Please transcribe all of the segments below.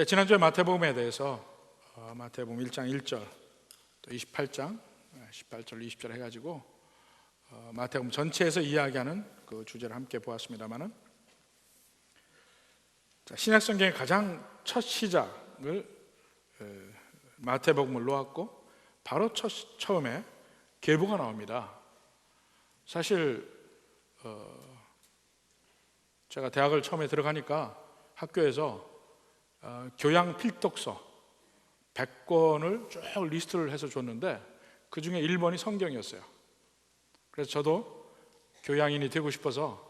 지난주에 마태복음에 대해서 마태복음 1장 1절 또 28장 18절 20절 해가지고 마태복음 전체에서 이야기하는 그 주제를 함께 보았습니다만은, 신약성경의 가장 첫 시작을 마태복음을 놓았고 바로 처음에 계보가 나옵니다. 사실 제가 대학을 처음에 들어가니까 학교에서 교양 필독서 100권을 쭉 리스트를 해서 줬는데 그 중에 1번이 성경이었어요. 그래서 저도 교양인이 되고 싶어서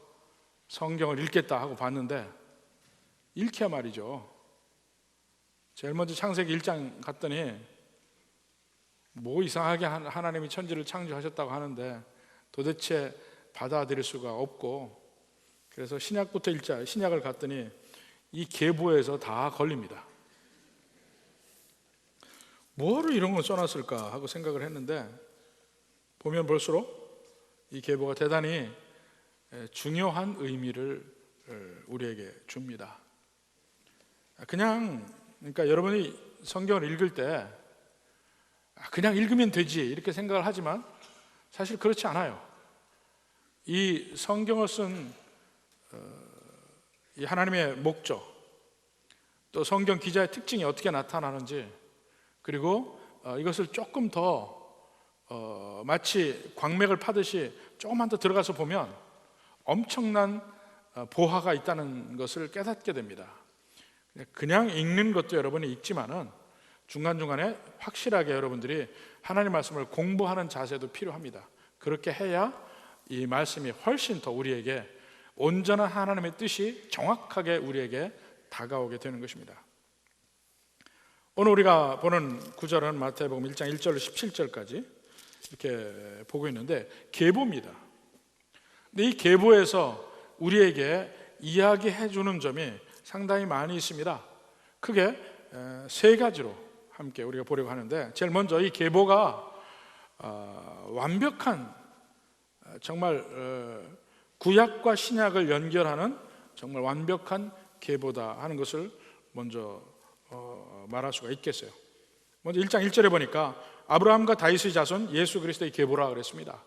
성경을 읽겠다 하고 봤는데 읽기야 말이죠. 제일 먼저 창세기 1장 갔더니 뭐 이상하게 하나님이 천지를 창조하셨다고 하는데 도대체 받아들일 수가 없고, 그래서 신약부터 읽자, 신약을 갔더니 이 계보에서 다 걸립니다. 뭐로 이런 걸 써놨을까 하고 생각을 했는데, 보면 볼수록 이 계보가 대단히 중요한 의미를 우리에게 줍니다. 그러니까 여러분이 성경을 읽을 때 그냥 읽으면 되지 이렇게 생각을 하지만 사실 그렇지 않아요. 이 성경을 쓴 이 하나님의 목적, 또 성경 기자의 특징이 어떻게 나타나는지, 그리고 이것을 조금 더 마치 광맥을 파듯이 조금만 더 들어가서 보면 엄청난 보화가 있다는 것을 깨닫게 됩니다. 그냥 읽는 것도 여러분이 읽지만은 중간중간에 확실하게 여러분들이 하나님 말씀을 공부하는 자세도 필요합니다. 그렇게 해야 이 말씀이 훨씬 더 우리에게 온전한 하나님의 뜻이 정확하게 우리에게 다가오게 되는 것입니다. 오늘 우리가 보는 구절은 마태복음 1장 1절로 17절까지 이렇게 보고 있는데 계보입니다. 근데 이 계보에서 우리에게 이야기해 주는 점이 상당히 많이 있습니다. 크게 세 가지로 함께 우리가 보려고 하는데, 제일 먼저 이 계보가 완벽한, 정말 구약과 신약을 연결하는 정말 완벽한 계보다 하는 것을 먼저 말할 수가 있겠어요. 먼저 1장 1절에 보니까 아브라함과 다윗의 자손 예수 그리스도의 계보라 그랬습니다.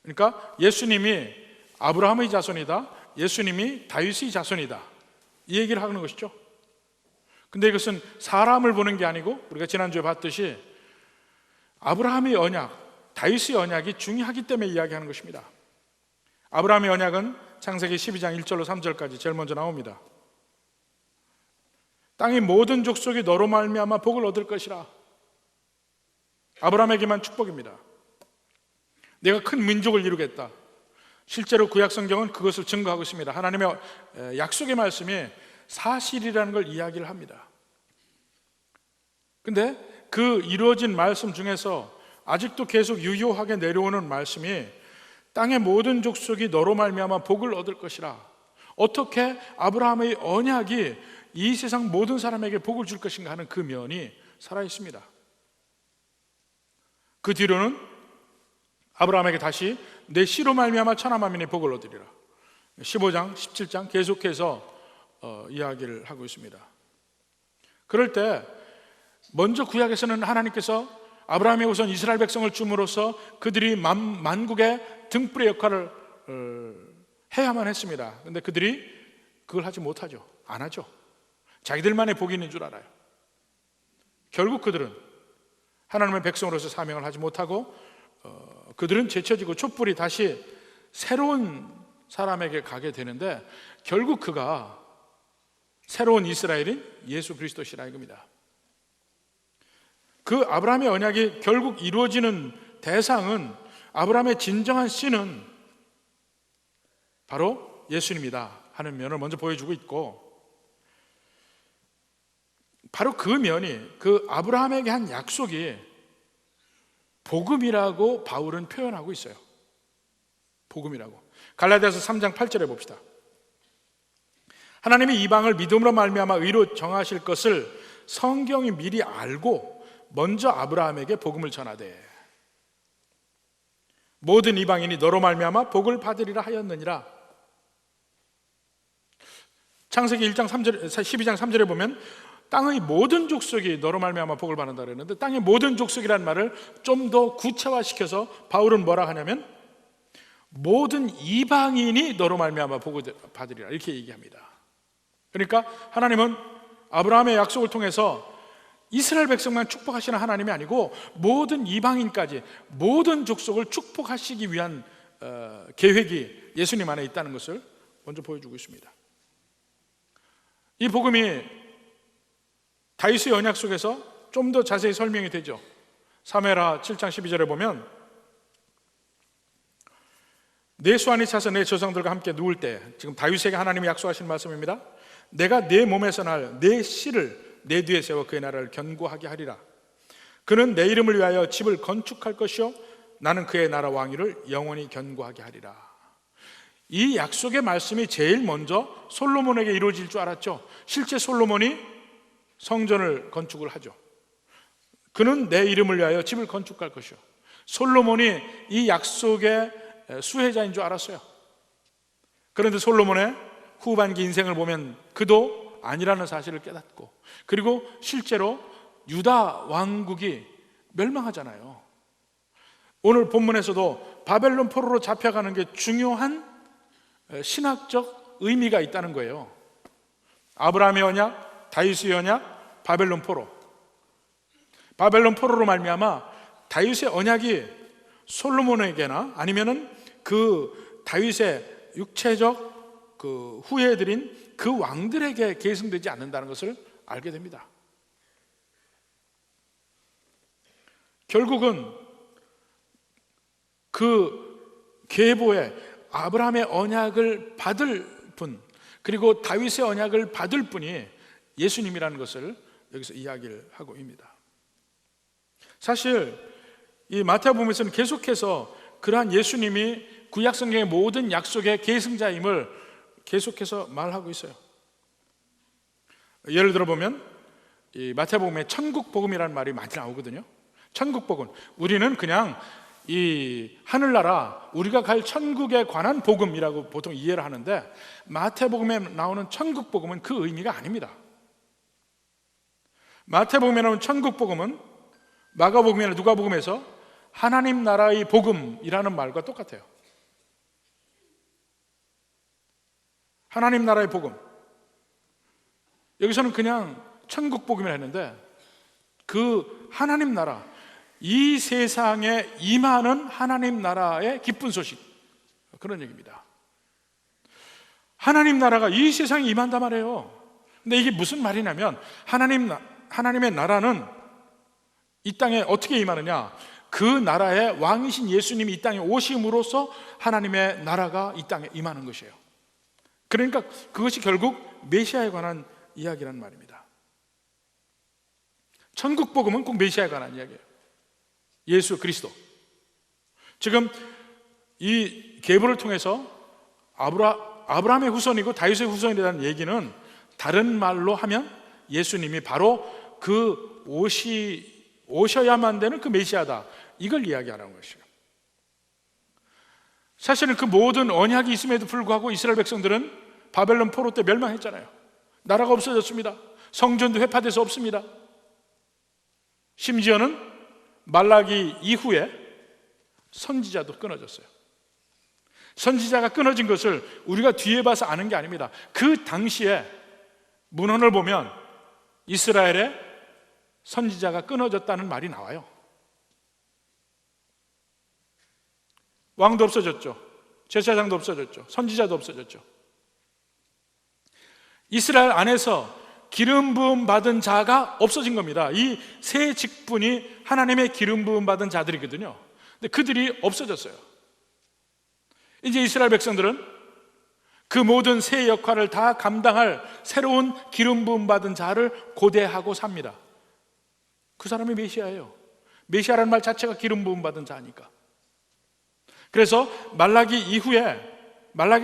그러니까 예수님이 아브라함의 자손이다, 예수님이 다윗의 자손이다, 이 얘기를 하는 것이죠. 근데 이것은 사람을 보는 게 아니고 우리가 지난주에 봤듯이 아브라함의 언약, 다윗의 언약이 중요하기 때문에 이야기하는 것입니다. 아브라함의 언약은 창세기 12장 1절로 3절까지 제일 먼저 나옵니다. 땅의 모든 족속이 너로 말미암아 복을 얻을 것이라. 아브라함에게만 축복입니다. 내가 큰 민족을 이루겠다. 실제로 구약 성경은 그것을 증거하고 있습니다. 하나님의 약속의 말씀이 사실이라는 걸 이야기를 합니다. 근데 그 이루어진 말씀 중에서 아직도 계속 유효하게 내려오는 말씀이 땅의 모든 족속이 너로 말미암아 복을 얻을 것이라. 어떻게 아브라함의 언약이 이 세상 모든 사람에게 복을 줄 것인가 하는 그 면이 살아있습니다. 그 뒤로는 아브라함에게 다시 내 씨로 말미암아 천하 만민이 복을 얻으리라. 15장 17장 계속해서 이야기를 하고 있습니다. 그럴 때 먼저 구약에서는 하나님께서 아브라함이 우선 이스라엘 백성을 줌으로써 그들이 만국의 등불의 역할을 해야만 했습니다. 그런데 그들이 그걸 하지 못하죠. 안 하죠. 자기들만의 복이 있는 줄 알아요. 결국 그들은 하나님의 백성으로서 사명을 하지 못하고 그들은 제쳐지고 촛불이 다시 새로운 사람에게 가게 되는데, 결국 그가 새로운 이스라엘인 예수 그리스도시라 이겁니다. 그 아브라함의 언약이 결국 이루어지는 대상은, 아브라함의 진정한 씨는 바로 예수님이다 하는 면을 먼저 보여주고 있고, 바로 그 면이, 그 아브라함에게 한 약속이 복음이라고 바울은 표현하고 있어요. 복음이라고. 갈라디아서 3장 8절에 봅시다. 하나님이 이방을 믿음으로 말미암아 의로 정하실 것을 성경이 미리 알고 먼저 아브라함에게 복음을 전하되 모든 이방인이 너로 말미암아 복을 받으리라 하였느니라. 창세기 1장 3절, 12장 3절에 보면 땅의 모든 족속이 너로 말미암아 복을 받는다 그랬는데, 땅의 모든 족속이라는 말을 좀 더 구체화시켜서 바울은 뭐라 하냐면 모든 이방인이 너로 말미암아 복을 받으리라, 이렇게 얘기합니다. 그러니까 하나님은 아브라함의 약속을 통해서 이스라엘 백성만 축복하시는 하나님이 아니고 모든 이방인까지, 모든 족속을 축복하시기 위한 계획이 예수님 안에 있다는 것을 먼저 보여주고 있습니다. 이 복음이 다윗의 언약 속에서 좀 더 자세히 설명이 되죠. 사무엘하 7장 12절에 보면 내 수완이 차서 내 조상들과 함께 누울 때, 지금 다윗에게 하나님이 약속하신 말씀입니다. 내가 내 몸에서 날 내 씨를 내 뒤에 세워 그의 나라를 견고하게 하리라. 그는 내 이름을 위하여 집을 건축할 것이요 나는 그의 나라 왕위를 영원히 견고하게 하리라. 이 약속의 말씀이 제일 먼저 솔로몬에게 이루어질 줄 알았죠. 실제 솔로몬이 성전을 건축을 하죠. 그는 내 이름을 위하여 집을 건축할 것이요. 솔로몬이 이 약속의 수혜자인 줄 알았어요. 그런데 솔로몬의 후반기 인생을 보면 그도 아니라는 사실을 깨닫고, 그리고 실제로 유다 왕국이 멸망하잖아요. 오늘 본문에서도 바벨론 포로로 잡혀가는 게 중요한 신학적 의미가 있다는 거예요. 아브라함의 언약, 다윗의 언약, 바벨론 포로. 바벨론 포로로 말미암아 다윗의 언약이 솔로몬에게나 아니면은 그 다윗의 육체적 그 후예들인 그 왕들에게 계승되지 않는다는 것을 알게 됩니다. 결국은 그 계보에 아브라함의 언약을 받을 분, 그리고 다윗의 언약을 받을 분이 예수님이라는 것을 여기서 이야기를 하고 있습니다. 사실 이 마태복음에서는 계속해서 그러한 예수님이 구약성경의 모든 약속의 계승자임을 계속해서 말하고 있어요. 예를 들어 보면 이 마태복음에 천국복음이라는 말이 많이 나오거든요. 천국복음, 우리는 그냥 이 하늘나라, 우리가 갈 천국에 관한 복음이라고 보통 이해를 하는데, 마태복음에 나오는 천국복음은 그 의미가 아닙니다. 마태복음에 나오는 천국복음은 마가복음이나 누가복음에서 하나님 나라의 복음이라는 말과 똑같아요. 하나님 나라의 복음. 여기서는 그냥 천국복음이라 했는데, 그 하나님 나라, 이 세상에 임하는 하나님 나라의 기쁜 소식, 그런 얘기입니다. 하나님 나라가 이 세상에 임한단 말이에요. 근데 이게 무슨 말이냐면, 하나님의 나라는 이 땅에 어떻게 임하느냐, 그 나라의 왕이신 예수님이 이 땅에 오심으로써 하나님의 나라가 이 땅에 임하는 것이에요. 그러니까 그것이 결국 메시아에 관한 이야기란 말입니다. 천국복음은 꼭 메시아에 관한 이야기예요. 예수 그리스도. 지금 이 계보를 통해서 아브라함의 후손이고 다윗의 후손이라는 얘기는 다른 말로 하면 예수님이 바로 그 오셔야만 되는 그 메시아다, 이걸 이야기하는 것이에요. 사실은 그 모든 언약이 있음에도 불구하고 이스라엘 백성들은 바벨론 포로 때 멸망했잖아요. 나라가 없어졌습니다. 성전도 회파돼서 없습니다. 심지어는 말라기 이후에 선지자도 끊어졌어요. 선지자가 끊어진 것을 우리가 뒤에 봐서 아는 게 아닙니다. 그 당시에 문헌을 보면 이스라엘의 선지자가 끊어졌다는 말이 나와요. 왕도 없어졌죠. 제사장도 없어졌죠. 선지자도 없어졌죠. 이스라엘 안에서 기름 부음 받은 자가 없어진 겁니다. 이 세 직분이 하나님의 기름 부음 받은 자들이거든요. 근데 그들이 없어졌어요. 이제 이스라엘 백성들은 그 모든 세 역할을 다 감당할 새로운 기름 부음 받은 자를 고대하고 삽니다. 그 사람이 메시아예요. 메시아라는 말 자체가 기름 부음 받은 자니까. 그래서 말라기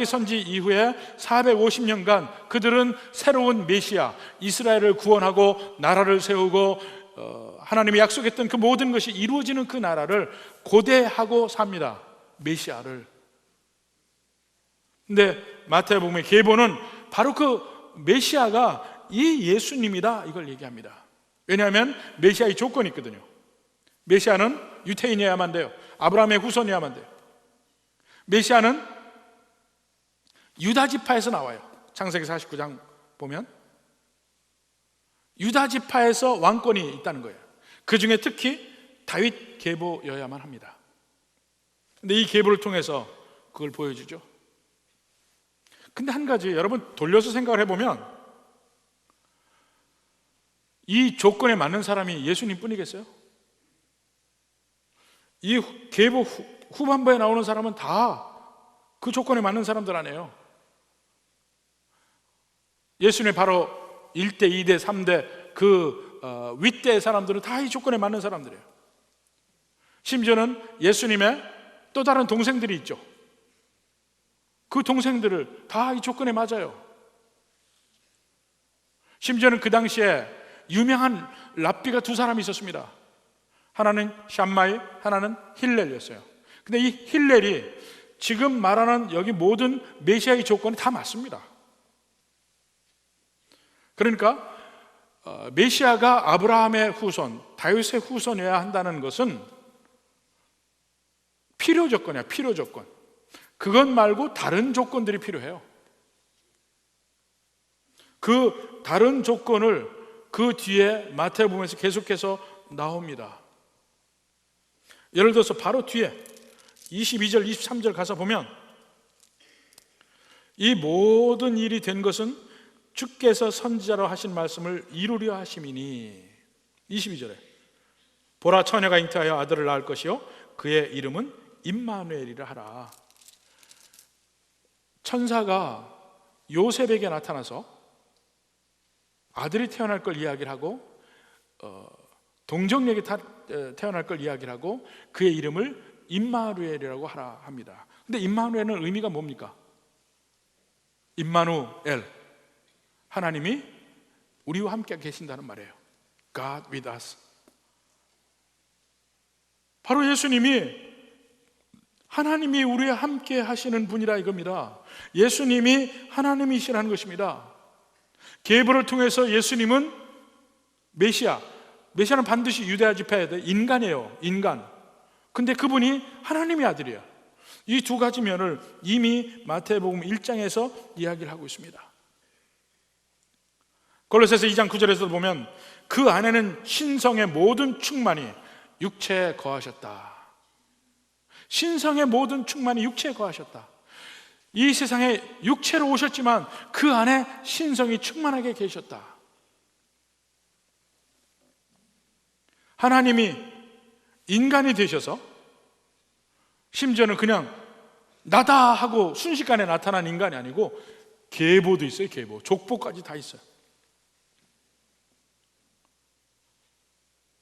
선지 이후에 450년간 그들은 새로운 메시아, 이스라엘을 구원하고 나라를 세우고 하나님이 약속했던 그 모든 것이 이루어지는 그 나라를 고대하고 삽니다. 메시아를. 근데 마태복음의 계보는 바로 그 메시아가 이 예수님이다, 이걸 얘기합니다. 왜냐하면 메시아의 조건이 있거든요. 메시아는 유태인이어야만 돼요. 아브라함의 후손이어야만 돼요. 메시아는 유다 지파에서 나와요. 창세기 49장 보면 유다 지파에서 왕권이 있다는 거예요. 그 중에 특히 다윗 계보여야만 합니다. 근데 이 계보를 통해서 그걸 보여주죠. 근데 한 가지 여러분 돌려서 생각을 해보면 이 조건에 맞는 사람이 예수님 뿐이겠어요? 이 계보 후반부에 나오는 사람은 다 그 조건에 맞는 사람들 아니에요. 예수님의 바로 1대, 2대, 3대 그 윗대의 사람들은 다 이 조건에 맞는 사람들이에요. 심지어는 예수님의 또 다른 동생들이 있죠. 그 동생들을 다 이 조건에 맞아요. 심지어는 그 당시에 유명한 랍비가 두 사람이 있었습니다. 하나는 샴마이, 하나는 힐렐이었어요. 근데 이 힐렐이 지금 말하는 여기 모든 메시아의 조건이 다 맞습니다. 그러니까 메시아가 아브라함의 후손, 다윗의 후손이어야 한다는 것은 필요 조건이야, 필요 조건. 그것 말고 다른 조건들이 필요해요. 그 다른 조건을 그 뒤에 마태복음에서 계속해서 나옵니다. 예를 들어서 바로 뒤에 22절, 23절 가서 보면 이 모든 일이 된 것은 주께서 선지자로 하신 말씀을 이루려 하심이니 22절에 보라 처녀가 잉태하여 아들을 낳을 것이요 그의 이름은 임마누엘이라 하라. 천사가 요셉에게 나타나서 아들이 태어날 걸 이야기를 하고 동정녀에게 태어날 걸 이야기를 하고 그의 이름을 임마누엘이라고 하라 합니다. 근데 임마누엘은 의미가 뭡니까? 임마누엘, 하나님이 우리와 함께 계신다는 말이에요. God with us. 바로 예수님이 하나님이 우리와 함께 하시는 분이라 이겁니다. 예수님이 하나님이시라는 것입니다. 계보를 통해서 예수님은 메시아는 반드시 유대아 지파의 인간이에요. 인간. 근데 그분이 하나님의 아들이에요. 이 두 가지 면을 이미 마태복음 1장에서 이야기를 하고 있습니다. 골로새서 2장 9절에서 보면 그 안에는 신성의 모든 충만이 육체에 거하셨다. 신성의 모든 충만이 육체에 거하셨다. 이 세상에 육체로 오셨지만 그 안에 신성이 충만하게 계셨다. 하나님이 인간이 되셔서 심지어는 그냥 나다 하고 순식간에 나타난 인간이 아니고 계보도 있어요. 계보, 족보까지 다 있어요.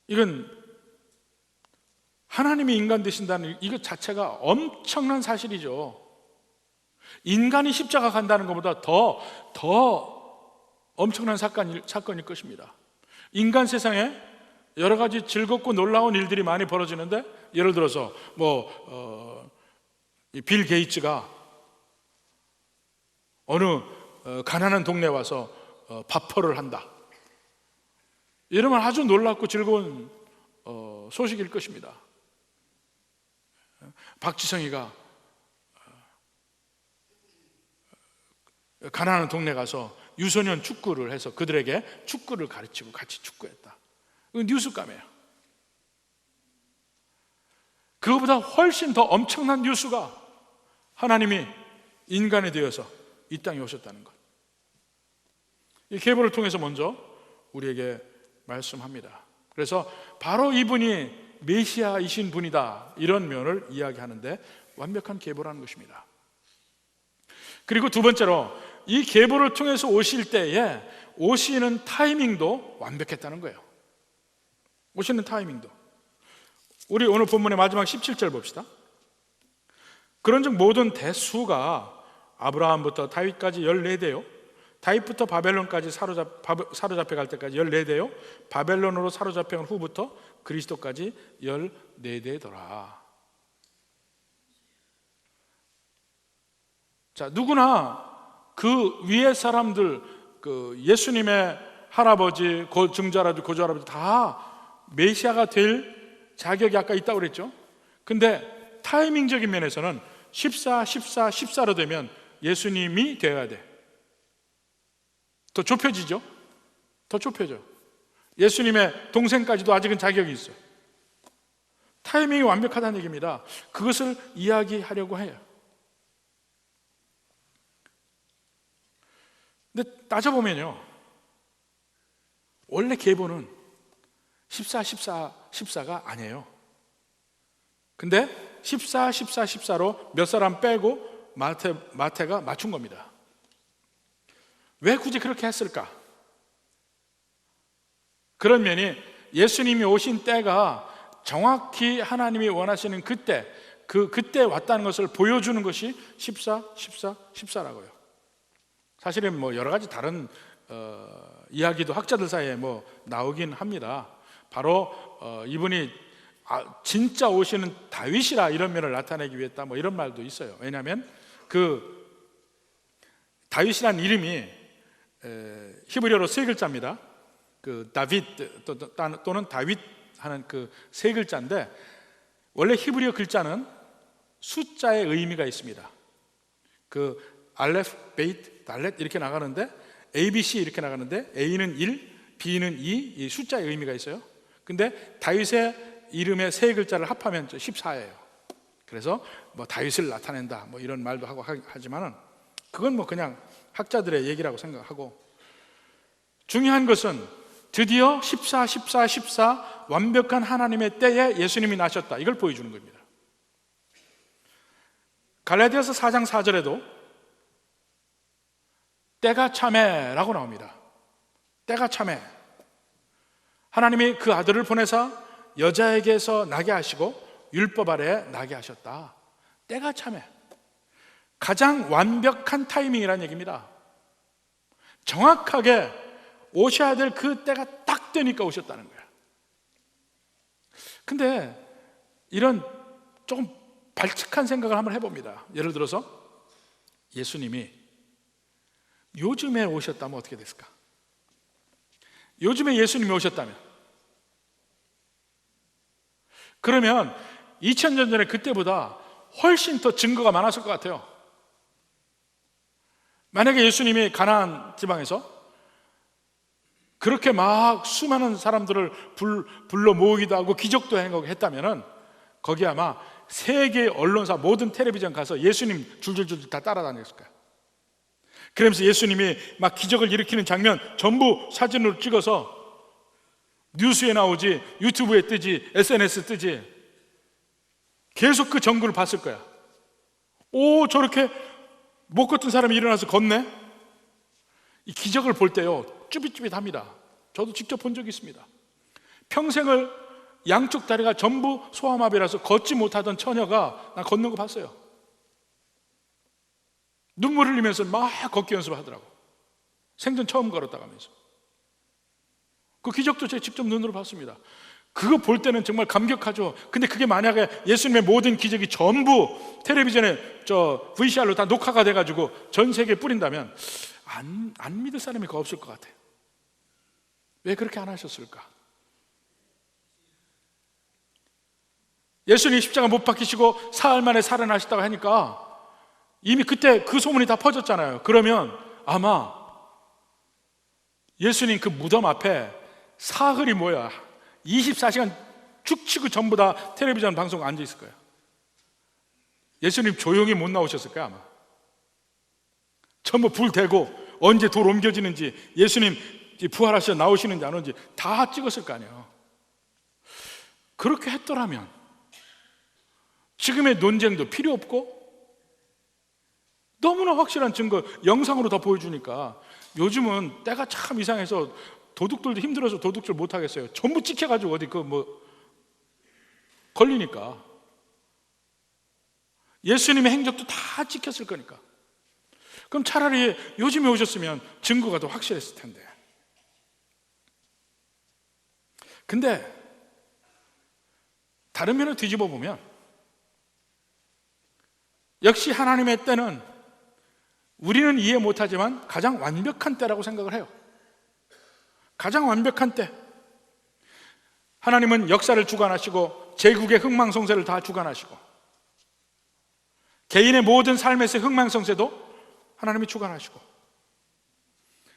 이건 하나님이 인간 되신다는 이것 자체가 엄청난 사실이죠. 인간이 십자가 간다는 것보다 더 엄청난 사건일 것입니다. 인간 세상에 여러 가지 즐겁고 놀라운 일들이 많이 벌어지는데, 예를 들어서 빌 게이츠가 어느 가난한 동네에 와서 밥퍼를 한다. 이러면 아주 놀랍고 즐거운 소식일 것입니다. 박지성이가 가난한 동네 가서 유소년 축구를 해서 그들에게 축구를 가르치고 같이 축구했다. 이건 뉴스감이에요. 그거보다 훨씬 더 엄청난 뉴스가 하나님이 인간이 되어서 이 땅에 오셨다는 것. 이 계보를 통해서 먼저 우리에게 말씀합니다. 그래서 바로 이분이 메시아이신 분이다, 이런 면을 이야기하는데 완벽한 계보라는 것입니다. 그리고 두 번째로 이 계보를 통해서 오실 때에 오시는 타이밍도 완벽했다는 거예요. 오시는 타이밍도. 우리 오늘 본문의 마지막 17절 봅시다. 그런즉 모든 대수가 아브라함부터 다윗까지 14대요, 다윗부터 바벨론까지 사로잡혀 갈 때까지 14대요, 바벨론으로 사로잡혀 간 후부터 그리스도까지 14대더라. 자, 누구나 그 위의 사람들, 그 예수님의 할아버지, 증조할아버지, 고조할아버지 다 메시아가 될 자격이 아까 있다고 그랬죠. 근데 타이밍적인 면에서는 14, 14, 14로 되면 예수님이 되어야 돼. 더 좁혀지죠. 더 좁혀져. 예수님의 동생까지도 아직은 자격이 있어요. 타이밍이 완벽하다는 얘기입니다. 그것을 이야기하려고 해요. 근데 따져보면요, 원래 계보는 14, 14, 14가 아니에요. 근데 14, 14, 14로 몇 사람 빼고 마태가 맞춘 겁니다. 왜 굳이 그렇게 했을까? 그런 면이 예수님이 오신 때가 정확히 하나님이 원하시는 그때 왔다는 것을 보여주는 것이 14, 14, 14라고요. 사실은 뭐 여러 가지 다른 이야기도 학자들 사이에 뭐 나오긴 합니다. 바로 이분이 진짜 오시는 다윗이라 이런 면을 나타내기 위해 했다, 뭐 이런 말도 있어요. 왜냐하면 그 다윗이라는 이름이 히브리어로 세 글자입니다. 그 다윗 또는 다윗 하는 그 세 글자인데, 원래 히브리어 글자는 숫자의 의미가 있습니다. 그 알레프, 베이트, 달렛 이렇게 나가는데, ABC 이렇게 나가는데 A는 1, B는 2, 이 숫자의 의미가 있어요. 근데 다윗의 이름의 세 글자를 합하면 14예요. 그래서 뭐 다윗을 나타낸다 뭐 이런 말도 하고 하지만은 그건 뭐 그냥 학자들의 얘기라고 생각하고, 중요한 것은 드디어 14, 14, 14 완벽한 하나님의 때에 예수님이 나셨다, 이걸 보여주는 겁니다. 갈라디아서 4장 4절에도 때가 참에라고 나옵니다. 때가 참에, 하나님이 그 아들을 보내사 여자에게서 나게 하시고 율법 아래 나게 하셨다. 때가 참에, 가장 완벽한 타이밍이라는 얘기입니다. 정확하게 오셔야 될 그 때가 딱 되니까 오셨다는 거야. 근데 이런 조금 발칙한 생각을 한번 해봅니다. 예를 들어서 예수님이 요즘에 오셨다면 어떻게 됐을까? 요즘에 예수님이 오셨다면, 그러면 2000년 전에 그때보다 훨씬 더 증거가 많았을 것 같아요. 만약에 예수님이 가나안 지방에서 그렇게 막 수많은 사람들을 불러 모으기도 하고 기적도 행하고 했다면은 거기 아마 세계 언론사 모든 텔레비전 가서 예수님 줄줄줄 다 따라다녔을 거예요. 그러면서 예수님이 막 기적을 일으키는 장면 전부 사진으로 찍어서 뉴스에 나오지, 유튜브에 뜨지, SNS 뜨지, 계속 그 전구를 봤을 거야. 오, 저렇게 못 걷던 사람이 일어나서 걷네? 이 기적을 볼 때요, 쭈삣쭈삣합니다. 저도 직접 본 적이 있습니다. 평생을 양쪽 다리가 전부 소아마비라서 걷지 못하던 처녀가 나 걷는 거 봤어요. 눈물 흘리면서 막 걷기 연습을 하더라고. 생전 처음 걸었다고 하면서. 그 기적도 제가 직접 눈으로 봤습니다. 그거 볼 때는 정말 감격하죠. 근데 그게 만약에 예수님의 모든 기적이 전부 텔레비전에 VCR로 다 녹화가 돼가지고 전 세계에 뿌린다면 안 믿을 사람이 거의 없을 것 같아요. 왜 그렇게 안 하셨을까? 예수님이 십자가 못 박히시고 사흘 만에 살아나셨다고 하니까 이미 그때 그 소문이 다 퍼졌잖아요. 그러면 아마 예수님 그 무덤 앞에 사흘이 뭐야, 24시간 축 치고 전부 다 텔레비전 방송 앉아 있을 거예요. 예수님 조용히 못 나오셨을 거예요 아마. 전부 불 대고 언제 돌 옮겨지는지, 예수님 부활하셔 나오시는지 안 오는지 다 찍었을 거 아니에요. 그렇게 했더라면 지금의 논쟁도 필요 없고 너무나 확실한 증거 영상으로 다 보여주니까, 요즘은 때가 참 이상해서 도둑들도 힘들어서 도둑질 못 하겠어요. 전부 찍혀가지고 어디 걸리니까. 예수님의 행적도 다 찍혔을 거니까. 그럼 차라리 요즘에 오셨으면 증거가 더 확실했을 텐데. 근데 다른 면을 뒤집어 보면 역시 하나님의 때는 우리는 이해 못하지만 가장 완벽한 때라고 생각을 해요. 가장 완벽한 때. 하나님은 역사를 주관하시고 제국의 흥망성쇠를 다 주관하시고 개인의 모든 삶에서의 흥망성쇠도 하나님이 주관하시고,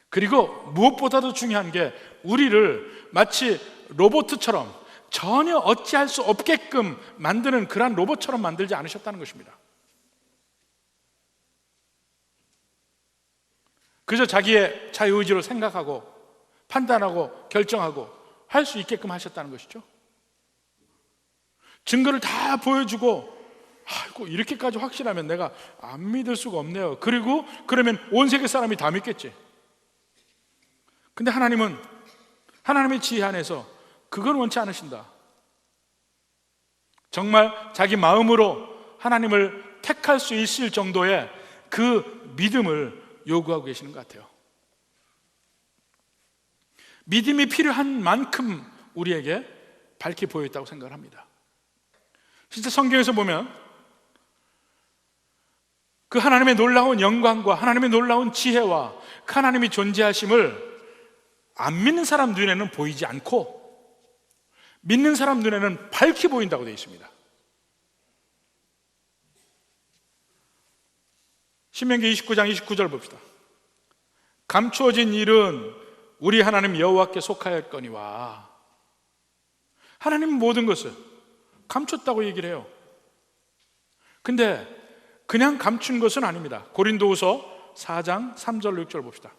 그리고 무엇보다도 중요한 게 우리를 마치 로봇처럼 전혀 어찌할 수 없게끔 만드는 그러한 로봇처럼 만들지 않으셨다는 것입니다. 그저 자기의 자유의지로 생각하고 판단하고 결정하고 할 수 있게끔 하셨다는 것이죠. 증거를 다 보여주고, 아이고 이렇게까지 확실하면 내가 안 믿을 수가 없네요. 그리고 그러면 온 세계 사람이 다 믿겠지. 근데 하나님은 하나님의 지혜 안에서 그걸 원치 않으신다. 정말 자기 마음으로 하나님을 택할 수 있을 정도의 그 믿음을 요구하고 계시는 것 같아요. 믿음이 필요한 만큼 우리에게 밝히 보여 있다고 생각을 합니다. 진짜 성경에서 보면 그 하나님의 놀라운 영광과 하나님의 놀라운 지혜와 그 하나님이 존재하심을 안 믿는 사람 눈에는 보이지 않고 믿는 사람 눈에는 밝히 보인다고 되어 있습니다. 신명기 29장 29절 봅시다. 감추어진 일은 우리 하나님 여호와께 속하였거니와. 하나님은 모든 것을 감췄다고 얘기를 해요. 근데 그냥 감춘 것은 아닙니다. 고린도후서 4장 3절 6절 봅시다.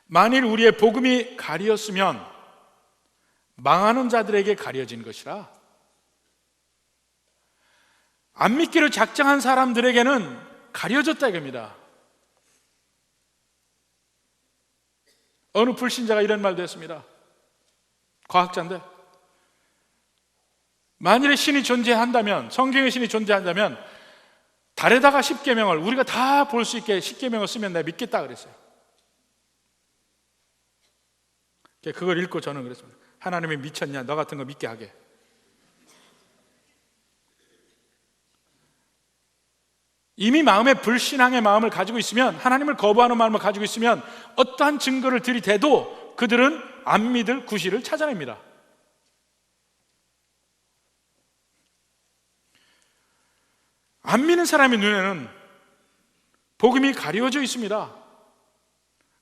만일 우리의 복음이 가리었으면 망하는 자들에게 가려진 것이라. 안 믿기로 작정한 사람들에게는 가려졌다 이겁니다. 어느 불신자가 이런 말도 했습니다. 과학자인데, 만일에 신이 존재한다면, 성경의 신이 존재한다면 달에다가 십계명을 우리가 다 볼 수 있게 십계명을 쓰면 내가 믿겠다 그랬어요. 그걸 읽고 저는 그랬습니다. 하나님이 미쳤냐, 너 같은 거 믿게 하게. 이미 마음에 불신앙의 마음을 가지고 있으면, 하나님을 거부하는 마음을 가지고 있으면 어떠한 증거를 들이대도 그들은 안 믿을 구실을 찾아냅니다. 안 믿는 사람의 눈에는 복음이 가려져 있습니다.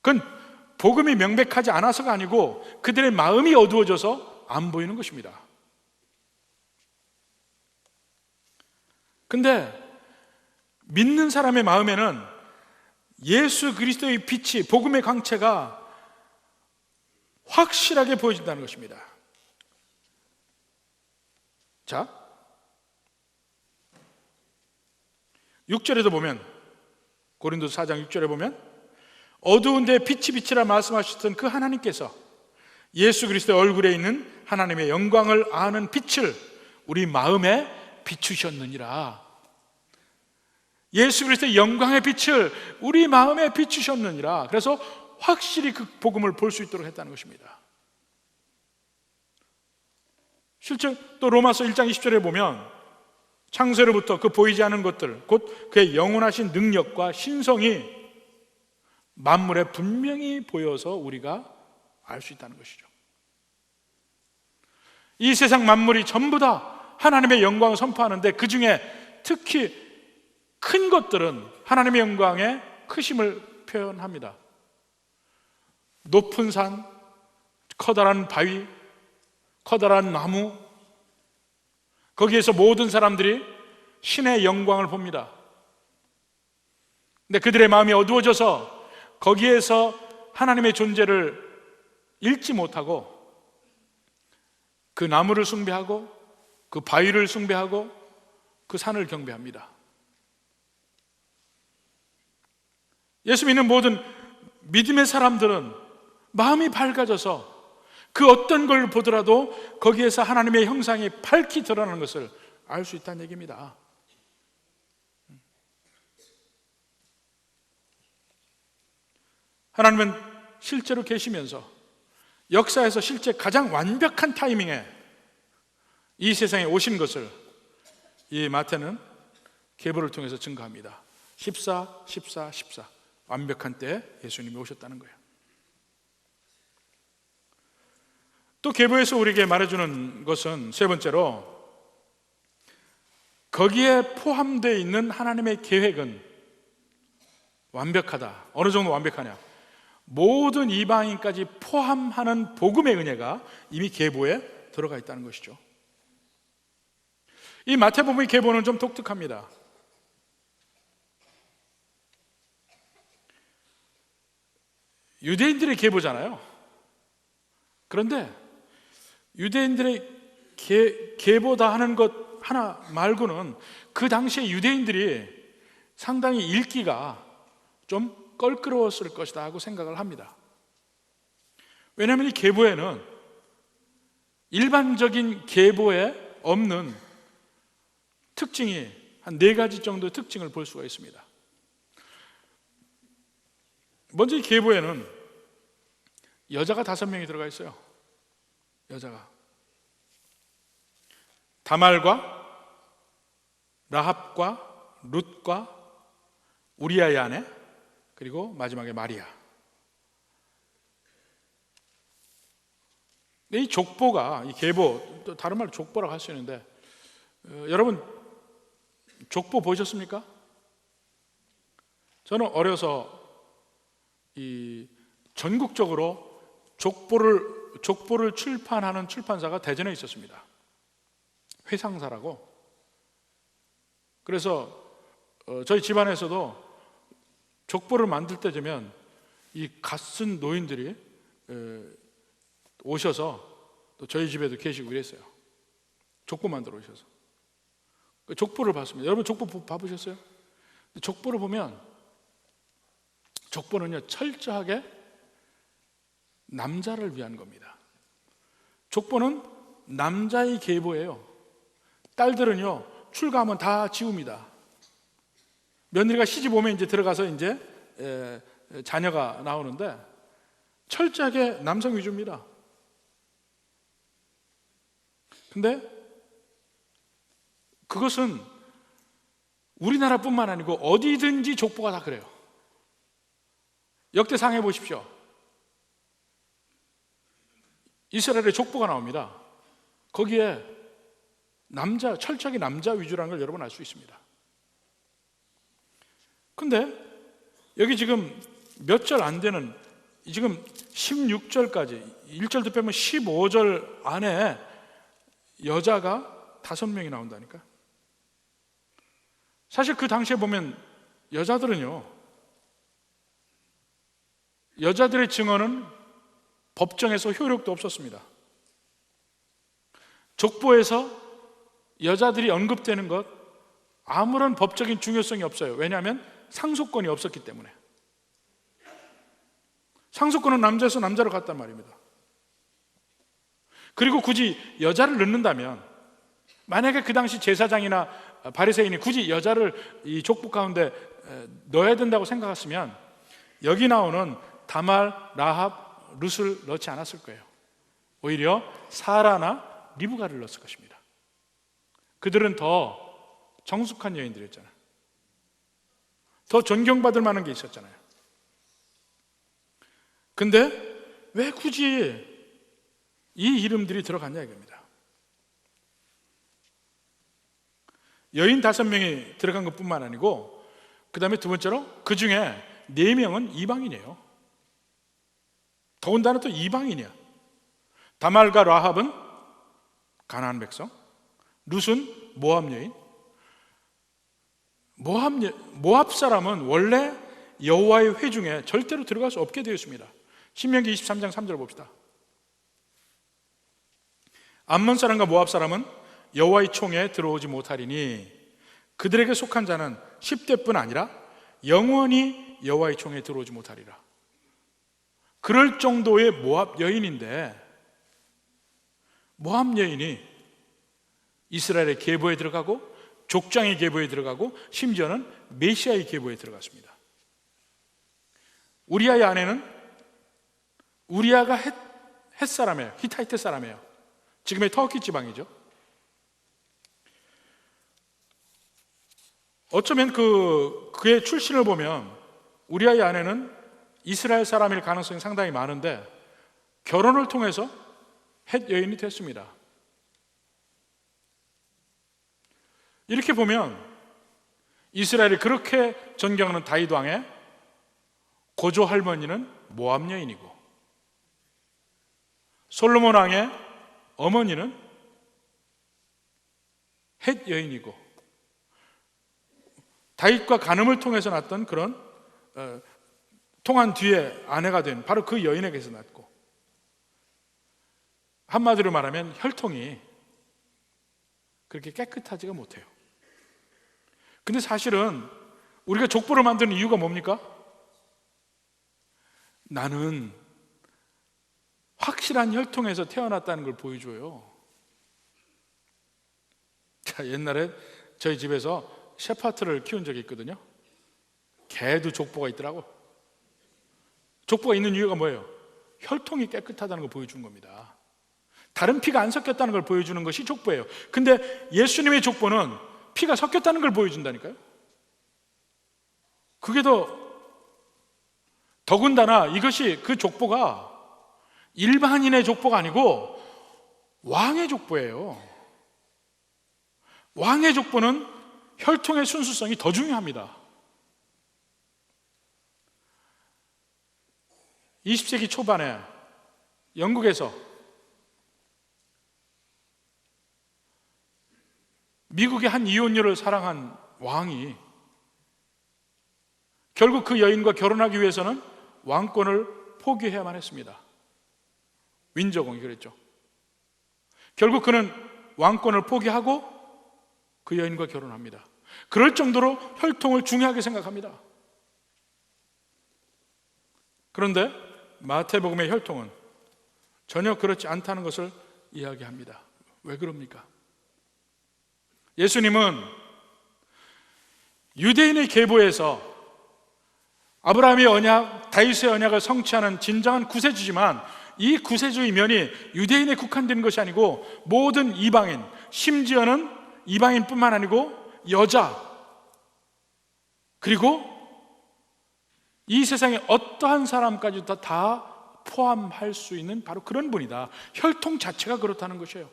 그건 복음이 명백하지 않아서가 아니고 그들의 마음이 어두워져서 안 보이는 것입니다. 근데 믿는 사람의 마음에는 예수 그리스도의 빛이, 복음의 광채가 확실하게 보여진다는 것입니다. 자, 6절에도 보면, 고린도서 4장 6절에 보면 어두운 데 빛이 빛이라 말씀하셨던 그 하나님께서 예수 그리스도의 얼굴에 있는 하나님의 영광을 아는 빛을 우리 마음에 비추셨느니라. 예수 그리스도의 영광의 빛을 우리 마음에 비추셨느니라. 그래서 확실히 그 복음을 볼 수 있도록 했다는 것입니다. 실제 또 로마서 1장 20절에 보면 창세로부터 그 보이지 않는 것들, 곧 그의 영원하신 능력과 신성이 만물에 분명히 보여서 우리가 알 수 있다는 것이죠. 이 세상 만물이 전부 다 하나님의 영광을 선포하는데 그 중에 특히 큰 것들은 하나님의 영광의 크심을 표현합니다. 높은 산, 커다란 바위, 커다란 나무, 거기에서 모든 사람들이 신의 영광을 봅니다. 근데 그들의 마음이 어두워져서 거기에서 하나님의 존재를 읽지 못하고 그 나무를 숭배하고 그 바위를 숭배하고 그 산을 경배합니다. 예수 믿는 모든 믿음의 사람들은 마음이 밝아져서 그 어떤 걸 보더라도 거기에서 하나님의 형상이 밝히 드러나는 것을 알 수 있다는 얘기입니다. 하나님은 실제로 계시면서 역사에서 실제 가장 완벽한 타이밍에 이 세상에 오신 것을 이 마태는 계보를 통해서 증거합니다. 14, 14, 14 완벽한 때에 예수님이 오셨다는 거예요. 또 계보에서 우리에게 말해주는 것은 세 번째로, 거기에 포함되어 있는 하나님의 계획은 완벽하다. 어느 정도 완벽하냐? 모든 이방인까지 포함하는 복음의 은혜가 이미 계보에 들어가 있다는 것이죠. 이 마태복음의 계보는 좀 독특합니다. 유대인들의 계보잖아요. 그런데 유대인들의 계보다 하는 것 하나 말고는 그 당시에 유대인들이 상당히 읽기가 좀 껄끄러웠을 것이다 하고 생각을 합니다. 왜냐하면 이 계보에는 일반적인 계보에 없는 특징이 한 4가지 정도의 특징을 볼 수가 있습니다. 먼저 이 계보에는 여자가 5명이 들어가 있어요. 여자가 다말과 라합과 룻과 우리아의 아내, 그리고 마지막에 마리아. 이 족보가, 이 계보, 또 다른 말로 족보라고 할 수 있는데, 여러분 족보 보셨습니까? 저는 어려서 이 전국적으로 족보를 출판하는 출판사가 대전에 있었습니다. 회상사라고. 그래서 저희 집안에서도 족보를 만들 때 되면 이 갓쓴 노인들이 오셔서 또 저희 집에도 계시고 이랬어요. 족보 만들어 오셔서 그 족보를 봤습니다. 여러분 족보 봐보셨어요? 족보를 보면 족보는요 철저하게 남자를 위한 겁니다. 족보는 남자의 계보예요. 딸들은요 출가하면 다 지웁니다. 며느리가 시집 오면 이제 들어가서 이제 자녀가 나오는데 철저하게 남성 위주입니다. 근데 그것은 우리나라뿐만 아니고 어디든지 족보가 다 그래요. 역대상해 보십시오. 이스라엘의 족보가 나옵니다. 거기에 철저하게 남자 위주라는 걸 여러분 알 수 있습니다. 근데 여기 지금 몇 절 안 되는 지금 16절까지 1절도 빼면 15절 안에 여자가 5명이 나온다니까. 사실 그 당시에 보면 여자들은요, 여자들의 증언은 법정에서 효력도 없었습니다. 족보에서 여자들이 언급되는 것 아무런 법적인 중요성이 없어요. 왜냐하면 상속권이 없었기 때문에. 상속권은 남자에서 남자로 갔단 말입니다. 그리고 굳이 여자를 넣는다면, 만약에 그 당시 제사장이나 바리새인이 굳이 여자를 이 족보 가운데 넣어야 된다고 생각했으면 여기 나오는 다말, 라합, 룻을 넣지 않았을 거예요. 오히려 사라나 리브가를 넣었을 것입니다. 그들은 더 정숙한 여인들이었잖아요. 더 존경받을 만한 게 있었잖아요. 근데 왜 굳이 이 이름들이 들어갔냐 이겁니다. 여인 5명이 들어간 것뿐만 아니고 그 다음에 두 번째로 그 중에 4명은 이방인이에요. 더군다나 또 이방인이야. 다말과 라합은 가나안 백성, 룻은 모압 여인. 모압 사람은 원래 여호와의 회중에 절대로 들어갈 수 없게 되어 있습니다. 신명기 23장 3절 봅시다. 암몬 사람과 모압 사람은 여호와의 총에 들어오지 못하리니 그들에게 속한 자는 10대뿐 아니라 영원히 여호와의 총에 들어오지 못하리라. 그럴 정도의 모압 여인인데, 모압 여인이 이스라엘의 계보에 들어가고 족장의 계보에 들어가고 심지어는 메시아의 계보에 들어갔습니다. 우리아의 아내는, 우리아가 헷 사람이에요. 히타이트 사람이에요. 지금의 터키 지방이죠. 어쩌면 그의 출신을 보면 우리아의 아내는 이스라엘 사람일 가능성이 상당히 많은데 결혼을 통해서 헷 여인이 됐습니다. 이렇게 보면 이스라엘이 그렇게 존경하는 다윗 왕의 고조 할머니는 모압 여인이고 솔로몬 왕의 어머니는 헷 여인이고 다윗과 간음을 통해서 낳았던 그런 통한 뒤에 아내가 된 바로 그 여인에게서 낳았고, 한마디로 말하면 혈통이 그렇게 깨끗하지가 못해요. 근데 사실은 우리가 족보를 만드는 이유가 뭡니까? 나는 확실한 혈통에서 태어났다는 걸 보여줘요. 자, 옛날에 저희 집에서 셰파트를 키운 적이 있거든요. 개도 족보가 있더라고. 족보가 있는 이유가 뭐예요? 혈통이 깨끗하다는 걸 보여주는 겁니다. 다른 피가 안 섞였다는 걸 보여주는 것이 족보예요. 근데 예수님의 족보는 피가 섞였다는 걸 보여준다니까요. 그게 더군다나 이것이 그 족보가 일반인의 족보가 아니고 왕의 족보예요. 왕의 족보는 혈통의 순수성이 더 중요합니다. 20세기 초반에 영국에서 미국의 한 이혼녀를 사랑한 왕이 결국 그 여인과 결혼하기 위해서는 왕권을 포기해야만 했습니다. 윈저공이 그랬죠. 결국 그는 왕권을 포기하고 그 여인과 결혼합니다. 그럴 정도로 혈통을 중요하게 생각합니다. 그런데 마태복음의 혈통은 전혀 그렇지 않다는 것을 이야기합니다. 왜 그럽니까? 예수님은 유대인의 계보에서 아브라함의 언약, 다윗의 언약을 성취하는 진정한 구세주지만 이 구세주의 면이 유대인에 국한된 것이 아니고 모든 이방인, 심지어는 이방인뿐만 아니고 여자, 그리고 이 세상의 어떠한 사람까지도 다 포함할 수 있는 바로 그런 분이다. 혈통 자체가 그렇다는 것이에요.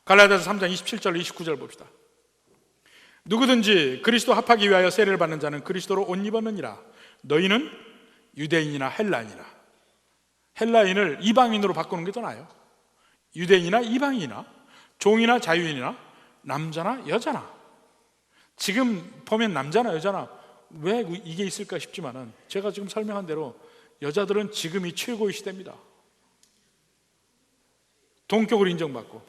갈라디아서 3장 27절 29절 봅시다. 누구든지 그리스도 합하기 위하여 세례를 받는 자는 그리스도로 옷 입었느니라. 너희는 유대인이나 헬라인이나, 헬라인을 이방인으로 바꾸는 게 더 나아요. 유대인이나 이방인이나, 종이나 자유인이나, 남자나 여자나. 지금 보면 남자나 여자나 왜 이게 있을까 싶지만은 제가 지금 설명한 대로 여자들은 지금이 최고의 시대입니다. 동격으로 인정받고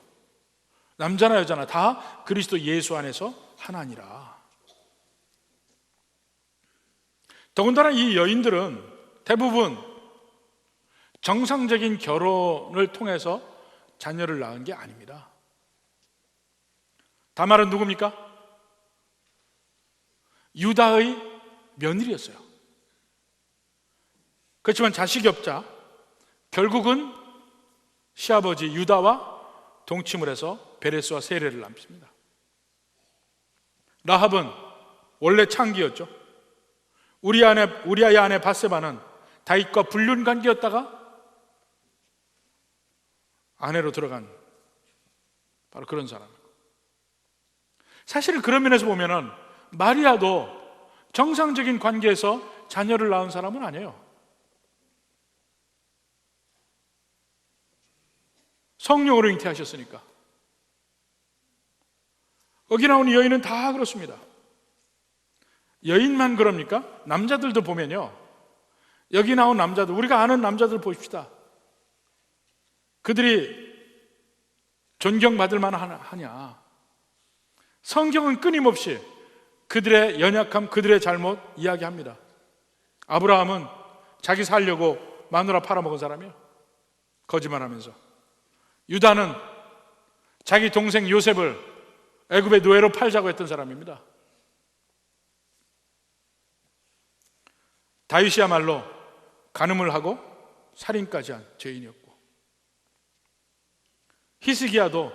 남자나 여자나 다 그리스도 예수 안에서 하나니라. 더군다나 이 여인들은 대부분 정상적인 결혼을 통해서 자녀를 낳은 게 아닙니다. 다말은 누굽니까? 유다의 며느리였어요. 그렇지만 자식이 없자 결국은 시아버지 유다와 동침을 해서 베레스와 세례를 남깁니다. 라합은 원래 창기였죠. 우리아의 아내 바세바는 다윗과 불륜 관계였다가 아내로 들어간 바로 그런 사람. 사실은 그런 면에서 보면은 마리아도 정상적인 관계에서 자녀를 낳은 사람은 아니에요. 성령으로 잉태하셨으니까. 여기 나오는 여인은 다 그렇습니다. 여인만 그럽니까? 남자들도 보면요, 여기 나온 남자들, 우리가 아는 남자들 보십시다. 그들이 존경받을 만하냐? 성경은 끊임없이 그들의 연약함, 그들의 잘못 이야기합니다. 아브라함은 자기 살려고 마누라 팔아먹은 사람이에요. 거짓말하면서. 유다는 자기 동생 요셉을 애굽의 노예로 팔자고 했던 사람입니다. 다윗이야말로 간음을 하고 살인까지 한 죄인이었고, 히스기야도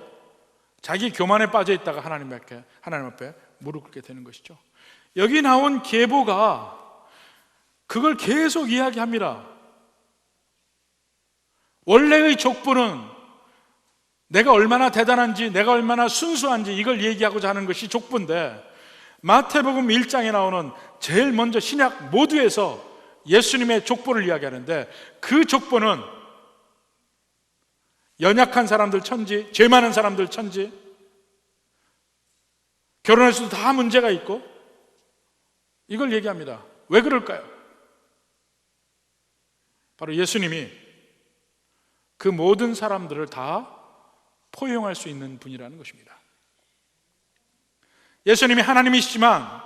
자기 교만에 빠져 있다가 하나님 앞에 무릎 꿇게 되는 것이죠. 여기 나온 계보가 그걸 계속 이야기합니다. 원래의 족보는 내가 얼마나 대단한지, 내가 얼마나 순수한지 이걸 얘기하고자 하는 것이 족보인데, 마태복음 1장에 나오는 제일 먼저 신약 모두에서 예수님의 족보를 이야기하는데, 그 족보는 연약한 사람들 천지, 죄 많은 사람들 천지, 결혼해서도 다 문제가 있고, 이걸 얘기합니다. 왜 그럴까요? 바로 예수님이 그 모든 사람들을 다 포용할 수 있는 분이라는 것입니다. 예수님이 하나님이시지만,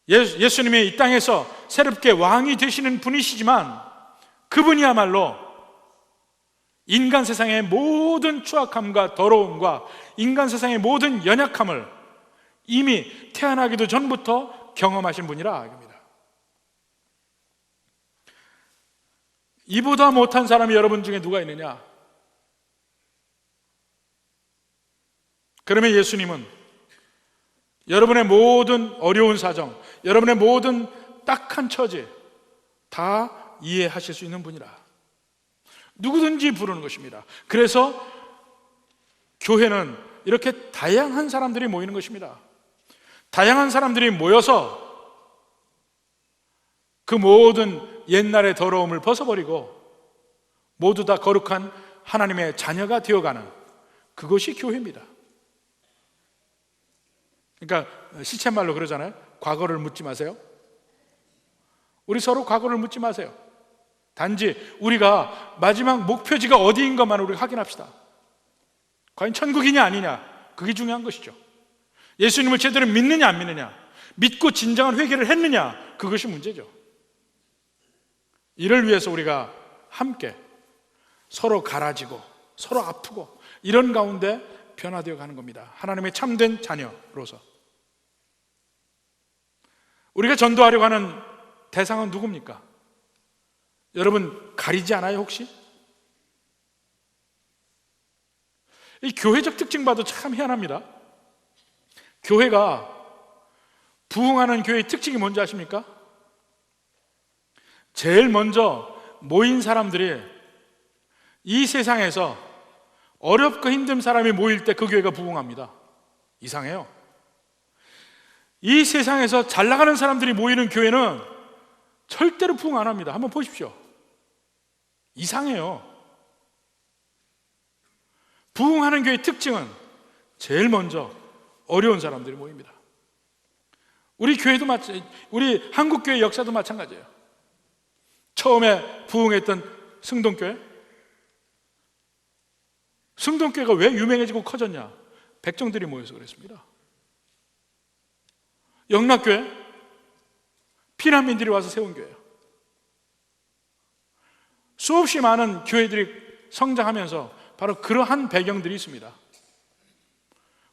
예수님이 이 땅에서 새롭게 왕이 되시는 분이시지만, 그분이야말로 인간 세상의 모든 추악함과 더러움과 인간 세상의 모든 연약함을 이미 태어나기도 전부터 경험하신 분이라 합니다. 이보다 못한 사람이 여러분 중에 누가 있느냐? 그러면 예수님은 여러분의 모든 어려운 사정, 여러분의 모든 딱한 처지 다 이해하실 수 있는 분이라. 누구든지 부르는 것입니다. 그래서 교회는 이렇게 다양한 사람들이 모이는 것입니다. 다양한 사람들이 모여서 그 모든 옛날의 더러움을 벗어버리고 모두 다 거룩한 하나님의 자녀가 되어가는 그것이 교회입니다. 그러니까 시쳇말로 그러잖아요. 과거를 묻지 마세요. 우리 서로 과거를 묻지 마세요. 단지 우리가 마지막 목표지가 어디인 것만 우리가 확인합시다. 과연 천국이냐 아니냐, 그게 중요한 것이죠. 예수님을 제대로 믿느냐 안 믿느냐, 믿고 진정한 회개를 했느냐, 그것이 문제죠. 이를 위해서 우리가 함께 서로 갈아지고 서로 아프고 이런 가운데 변화되어 가는 겁니다. 하나님의 참된 자녀로서. 우리가 전도하려고 하는 대상은 누굽니까? 여러분 가리지 않아요 혹시? 이 교회적 특징 봐도 참 희한합니다. 교회가 부흥하는 교회의 특징이 뭔지 아십니까? 제일 먼저 모인 사람들이 이 세상에서 어렵고 힘든 사람이 모일 때 그 교회가 부흥합니다. 이상해요. 이 세상에서 잘 나가는 사람들이 모이는 교회는 절대로 부흥 안 합니다. 한번 보십시오. 이상해요. 부흥하는 교회의 특징은 제일 먼저 어려운 사람들이 모입니다. 우리 교회도 우리 한국 교회 역사도 마찬가지예요. 처음에 부흥했던 승동교회, 승동교회가 왜 유명해지고 커졌냐? 백정들이 모여서 그랬습니다. 영락교회, 피난민들이 와서 세운 교회예요. 수없이 많은 교회들이 성장하면서 바로 그러한 배경들이 있습니다.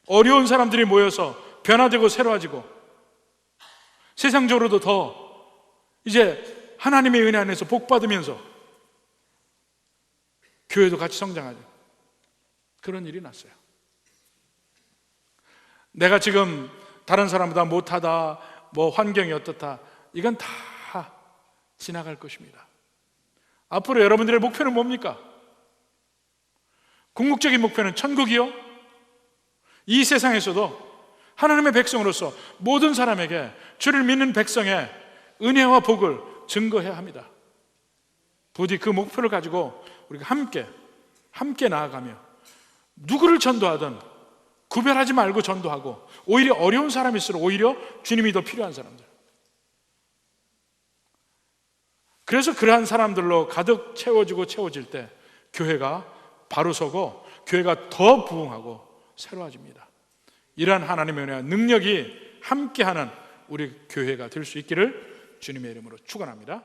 어려운 사람들이 모여서 변화되고 새로워지고 세상적으로도 더 이제 하나님의 은혜 안에서 복 받으면서 교회도 같이 성장하죠. 그런 일이 났어요. 내가 지금 다른 사람보다 못하다, 뭐 환경이 어떻다, 이건 다 지나갈 것입니다. 앞으로 여러분들의 목표는 뭡니까? 궁극적인 목표는 천국이요? 이 세상에서도 하나님의 백성으로서 모든 사람에게 주를 믿는 백성의 은혜와 복을 증거해야 합니다. 부디 그 목표를 가지고 우리가 함께 나아가며 누구를 전도하든 구별하지 말고 전도하고, 오히려 어려운 사람일수록 오히려 주님이 더 필요한 사람들, 그래서 그러한 사람들로 가득 채워질 때 교회가 바로 서고 교회가 더 부흥하고 새로워집니다. 이러한 하나님의 은혜와 능력이 함께하는 우리 교회가 될 수 있기를 주님의 이름으로 축원합니다.